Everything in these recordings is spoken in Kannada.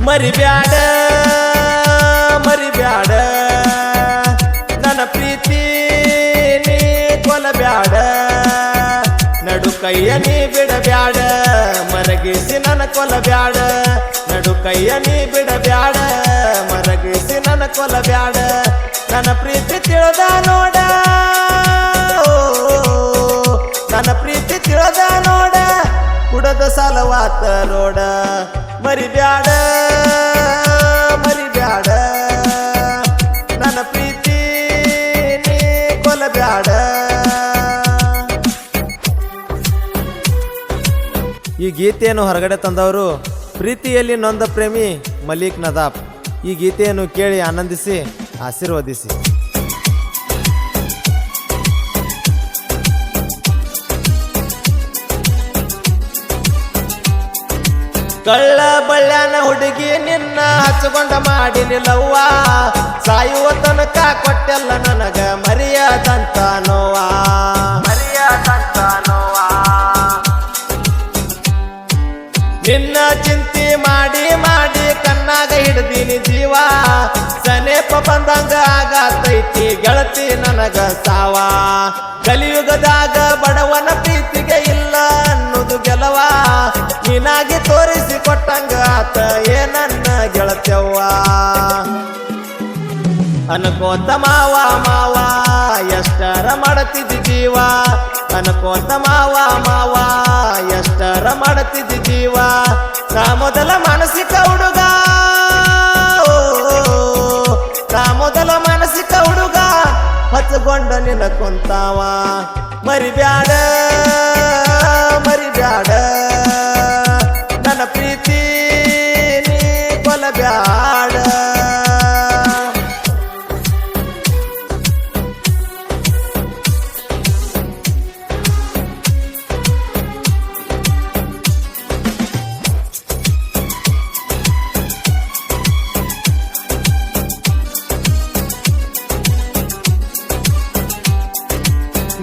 ಮರಿಬ್ಯಾಡ ಮರಿಬ್ಯಾಡ ನನ್ನ ಪ್ರೀತಿ ನೀ ಕೊಲಬ್ಯಾಡ ನಡು ಕೈಯ ನೀ ಬಿಡಬ್ಯಾಡ ಮರಗಿಸಿ ನನ್ನ ಕೊಲಬ್ಯಾಡ ನಡು ಕೈಯ ನೀ ಬಿಡಬ್ಯಾಡ ಮರಗಿಸಿ ನನ್ನ ಕೊಲಬ್ಯಾಡ ನನ್ನ ಪ್ರೀತಿ ತಿಳಿದ ನೋಡ ನನ್ನ ಪ್ರೀತಿ ತಿಳಿದ ನೋಡ ಕುಡದ ಸಾಲವಾತ ರೋಡ ಮರಿಬ್ಯಾಡ ಮರಿಬ್ಯಾಡ ನನ್ನ ಪ್ರೀತಿ ನೀ ಕೊಲಬ್ಯಾಡ. ಈ ಗೀತೆಯನ್ನು ಹೊರಗಡೆ ತಂದವರು ಪ್ರೀತಿಯಲ್ಲಿ ನೊಂದ ಪ್ರೇಮಿ ಮಲಿಕ್ ನದಾಫ್. ಈ ಗೀತೆಯನ್ನು ಕೇಳಿ ಆನಂದಿಸಿ ಆಶೀರ್ವದಿಸಿ. ಕಳ್ಳ ಬಳ್ಳ್ಯಾನ ಹುಡುಗಿ ನಿನ್ನ ಹಚ್ಕೊಂಡ ಮಾಡಿ ನಿಲ್ಲವ್ವ ಸಾಯುವ ತನಕ ಕೊಟ್ಟೆಲ್ಲ ನನಗ ಮರಿಯದಂತ ನೋವಾ ಮರಿಯದಂತ ನೋವಾ ನಿನ್ನ ಚಿಂತೆ ಮಾಡಿ ಮಾಡಿ ಕಣ್ಣಾಗ ಹಿಡ್ದೀನಿ ಜೀವ ಸನೇಪ ಬಂದಂಗ ಆಗತೈತಿ ಗೆಳತಿ ನನಗ ಸಾವ ಕಲಿಯುಗದಾಗ ಬಡವನ ಪ್ರೀತಿಗೆ ಇಲ್ಲ ಅನ್ನೋದು ಗೆಲವ ನೀನಾಗಿ ತೋರಿಸಿ ಕೊಟ್ಟಂಗ ಆತ ಏನನ್ನ ಗೆಳತ್ಯವ್ವ ಅನ್ಕೋತ ಮಾವ ಮಾವ ಎಷ್ಟರ ಮಾಡತಿದ್ದಿ ಜೀವ ಅನ್ಕೋತ ಮಾವ ಮಾವ ಎಷ್ಟರ ಮಾಡತಿದ್ದಿ ಜೀವ ನಾ ಮೊದಲ ಮಾನಸಿಕ ಹುಡುಗ ನಾ ಮೊದಲ ಮಾನಸಿಕ ಹುಡುಗ ಹಚ್ಕೊಂಡ ನಿನ್ನ ಕೊಂತಾವ ಮರಿಬ್ಯಾಡ ಮರಿಬ್ಯಾಡ ನನ್ನ ಪ್ರೀತಿ ನೀ ಕೊಲಬ್ಯಾಡ.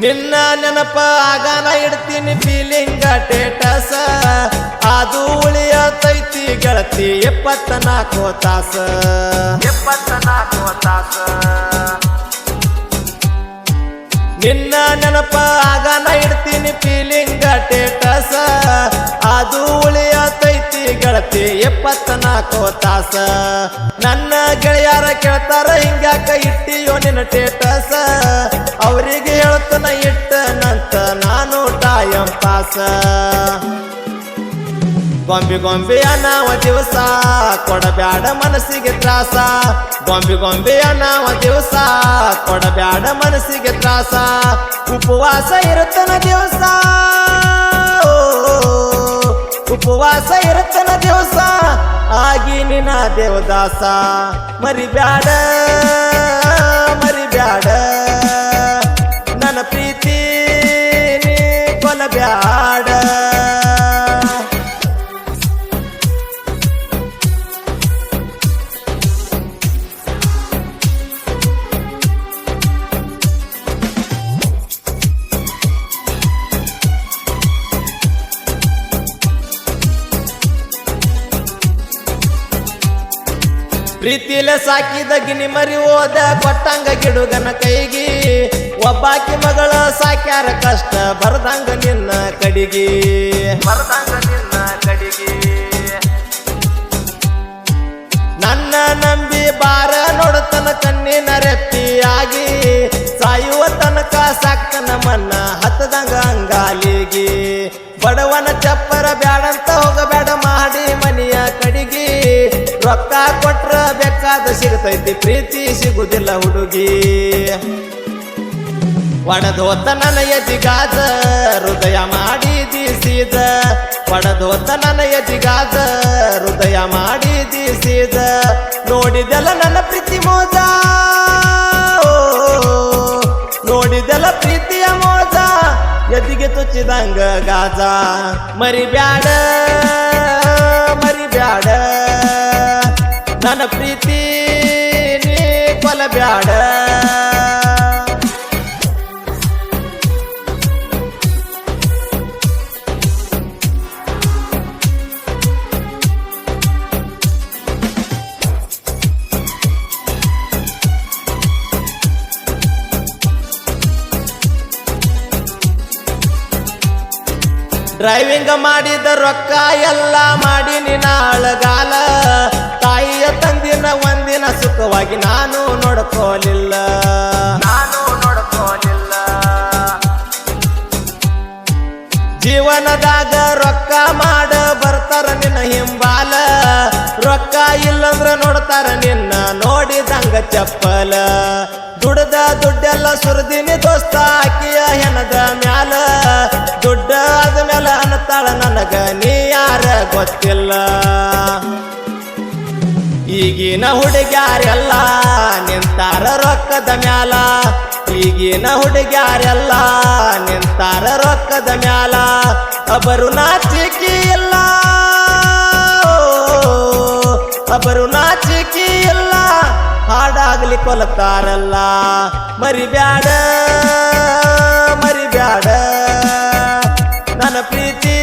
ನಿನ್ನ ನೆನಪ ಆಗಾನ ಇಡ್ತೀನಿ ಫೀಲಿಂಗ ಟೇಟಸ ಅದು ಉಳಿಯತೈತಿ ಗೆಳತಿ 24 ತಾಸ 24 ತಾಸ ನಿನ್ನ ನೆನಪ ಆಗಾನ ಇಡ್ತೀನಿ ಫೀಲಿಂಗ ಟೇಟಸ ಅದು ಉಳಿಯತೈತಿ ಗೆಳತಿ 24 ತಾಸ ನನ್ನ ಗೆಳೆಯರ ಕೇಳ್ತಾರ ಹಿಂಗ್ಯಾಕ ಇಟ್ಟಿಯೋ ನಿನ್ನ ಟೇಟಸ ಅವರಿಗೆ ಹೇಳ್ತನ ಇಟ್ಟನಂತ ನಾನು ಟೈಮ್ ಪಾಸ ಗೊಂಬಿ ಗೊಂಬೆಯ ನಾವ ದಿವಸ ಕೊಡಬ್ಯಾಡ ಮನಸ್ಸಿಗೆ ತ್ರಾಸ ಗೊಂಬಿ ಗೊಂಬೆಯ ನಾವ ದಿವಸ ಕೊಡಬ್ಯಾಡ ಮನಸ್ಸಿಗೆ ತ್ರಾಸ ಉಪವಾಸ ಇರುತ್ತನ ದಿವಸ ಉಪವಾಸ ಇರುತ್ತನ ದಿವಸ ಆಗಿ ನಿನ್ನ ದೇವದಾಸ ಮರಿಬ್ಯಾಡ ಮರಿಬ್ಯಾಡ ನನ್ನ ಪ್ರೀತಿ ನೀ ಕೊಲಬ್ಯಾಡ. ಪ್ರೀತಿಲೆ ಸಾಕಿದ ಗಿನಿ ಮರಿ ಹೋದ ಕೊಟ್ಟಂಗ ಗಿಡುಗನ ಕೈಗಿ ಒಬ್ಬಾಕಿ ಮಗಳ ಸಾಕ್ಯಾರ ಕಷ್ಟ ಬರ್ದಂಗ ನಿನ್ನ ಕಡಿಗಿ ಬರ್ದಂಗ ನಿನ್ನ ಕಡಿಗಿ ನನ್ನ ನಂಬಿ ಬಾರ ನೋಡತನ ಕಣ್ಣಿನ ರೆಪ್ಪಿಯಾಗಿ ಸಾಯುವ ತನಕ ಸಾಕ್ತನ ಮನ್ನ ಹತ್ತದಂಗ ಅಂಗಾಲಿಗಿ ಬಡವನ ಚಪ್ಪರ ಬ್ಯಾಡಂತ ಹೋಗಬೇಡ ಮಾಡಿ ಮನಿಯ ಕಡಿಗಿ ರೊಕ್ಕ ಕೊಟ್ರ ಬೇಕಾದ ಸಿಗತೈತಿ ಪ್ರೀತಿ ಸಿಗುದಿಲ್ಲ ಹುಡುಗಿ ಒಡದೋತ ನನ್ನ ಎದಿಗಾದ ಹೃದಯ ಮಾಡಿದಿ ಸೀದ ಒಡದೋತ ನನ್ನ ಎದಿಗಾದ ಹೃದಯ ಮಾಡಿದಿ ಸೀದ ನೋಡಿದೆಲ್ಲ ನನ್ನ ಪ್ರೀತಿ ಮೋದ ನೋಡಿದೆಲ್ಲ ಪ್ರೀತಿಯ ಮೋದ ಎದಿಗೆ ತುಚ್ಚಿದಂಗ ಗಾಜ ಮರಿಬ್ಯಾಡ ಮರಿಬ್ಯಾಡ ನನ್ನ ಪ್ರೀತಿ ನೀ ಕೊಲಬ್ಯಾಡ. ಡ್ರೈವಿಂಗ್ ಮಾಡಿದ ರೊಕ್ಕ ಎಲ್ಲ ಮಾಡಿ ನಿನಾಳಗಾಲ ತಾಯಿಯ ತಂದಿನ ಒಂದಿನ ಸುಖವಾಗಿ ನಾನು ನೋಡ್ಕೋಲಿಲ್ಲ ಜೀವನದಾಗ ರೊಕ್ಕ ಮಾಡ ಬರ್ತಾರ ನಿನ್ನ ಹಿಂಬಾಲ ರೊಕ್ಕ ಇಲ್ಲಂದ್ರ ನೋಡ್ತಾರ ನಿನ್ನ ನೋಡಿದಂಗ ಚಪ್ಪಲ ದುಡ್ದ ದುಡ್ಡೆಲ್ಲ ಸುರ್ದಿನಿ ದೋಸ್ತ ಆಕಿಯ ಹೆಣದ ಮ್ಯಾಲ ದುಡ್ಡ ಆದ್ಮೇಲೆ ಅನ್ನತಾಳ ನನಗ ನೀ ಯಾರ ಗೊತ್ತಿಲ್ಲ ಈಗಿನ ಹುಡುಗ್ಯಾರೆಲ್ಲ ನಿಂತಾರ ರೊಕ್ಕದ ಮ್ಯಾಲ ಈಗಿನ ಹುಡುಗ್ಯಾರೆಲ್ಲ ನಿಂತಾರ ರೊಕ್ಕದ ಮ್ಯಾಲ ಒಬ್ಬರು ನಾಚಿಕೆ ಇಲ್ಲ ಒಬ್ಬರು ನಾಚಿಕೆ ಇಲ್ಲ ಹಾಡಾಗ್ಲಿ ಕೊಲತಾರಲ್ಲ ಮರಿಬ್ಯಾಡ ನನ್ನ ಪ್ರೀತಿ